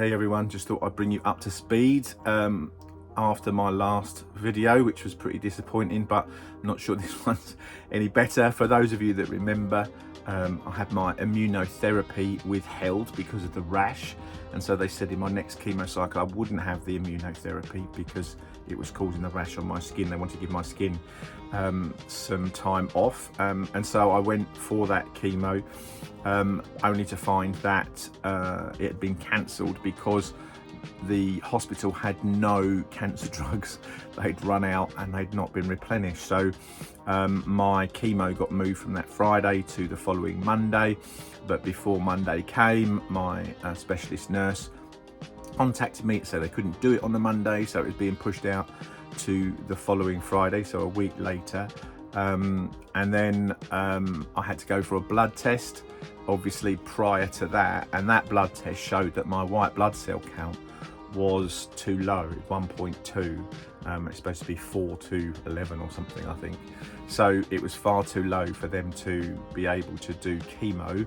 Hey everyone, just thought I'd bring you up to speed after my last video, which was pretty disappointing, but I'm not sure this one's any better. For those of you that remember, I had my immunotherapy withheld because of the rash, and so they said in my next chemo cycle I wouldn't have the immunotherapy because it was causing the rash on my skin. They wanted to give my skin some time off, and so I went for that chemo, only to find that it had been cancelled because the hospital had no cancer drugs. They'd run out and they'd not been replenished. So my chemo got moved from that Friday to the following Monday. But before Monday came, my specialist nurse contacted me, so they couldn't do it on the Monday, so it was being pushed out to the following Friday, so a week later. And then I had to go for a blood test, obviously prior to that, and that blood test showed that my white blood cell count was too low, 1.2. It's supposed to be 4 to 11 or something, I think. So it was far too low for them to be able to do chemo.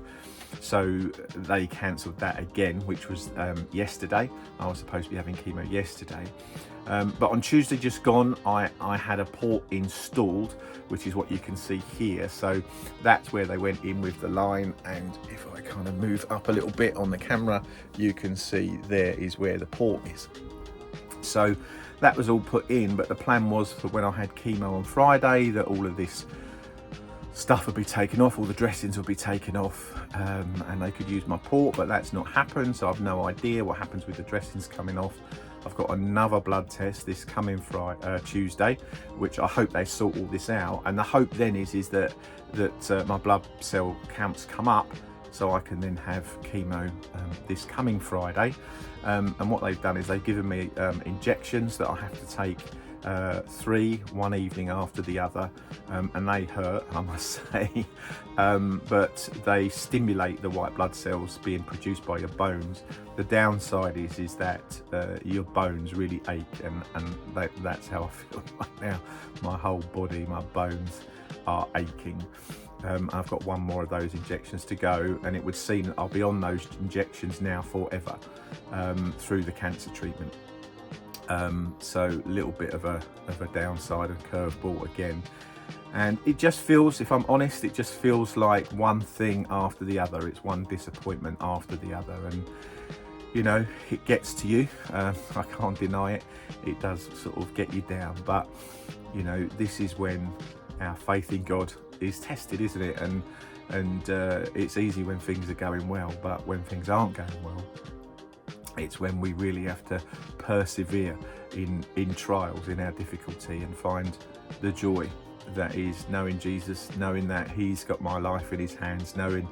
So they cancelled that again, which was yesterday. I was supposed to be having chemo yesterday. But on Tuesday just gone, I had a port installed, which is what you can see here. So that's where they went in with the line, and if I kind of move up a little bit on the camera, you can see there is where the port is. So that was all put in, but the plan was for when I had chemo on Friday that all of this stuff would be taken off, all the dressings would be taken off, and they could use my port, but that's not happened, so I've no idea what happens with the dressings coming off. I've got another blood test this coming Tuesday, which I hope they sort all this out, and the hope then is that my blood cell counts come up so I can then have chemo this coming Friday. And what they've done is they've given me injections that I have to take 3, one evening after the other, and they hurt, I must say, but they stimulate the white blood cells being produced by your bones. The downside is that your bones really ache, and that's how I feel right now. My whole body, my bones are aching. I've got one more of those injections to go, and it would seem that I'll be on those injections now forever through the cancer treatment. So a little bit of a downside and curveball again, and it just feels, if I'm honest, it just feels like one thing after the other. It's one disappointment after the other, and you know, it gets to you. I can't deny it. It does sort of get you down, but you know, this is when our faith in God is tested, isn't it? And it's easy when things are going well, but when things aren't going well, it's when we really have to persevere in trials, in our difficulty, and find the joy that is knowing Jesus, knowing that he's got my life in his hands, knowing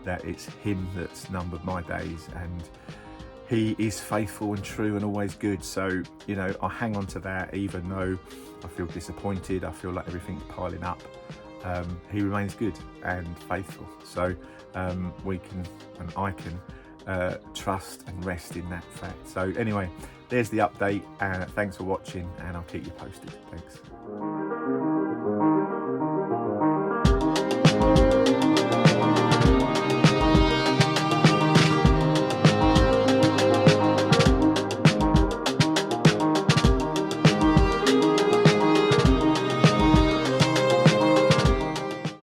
that it's him that's numbered my days, and he is faithful and true and always good. So, you know, I hang on to that even though I feel disappointed, I feel like everything's piling up. He remains good and faithful. So we can, and I can, trust and rest in that fact. So anyway, there's the update. Thanks for watching, and I'll keep you posted. Thanks.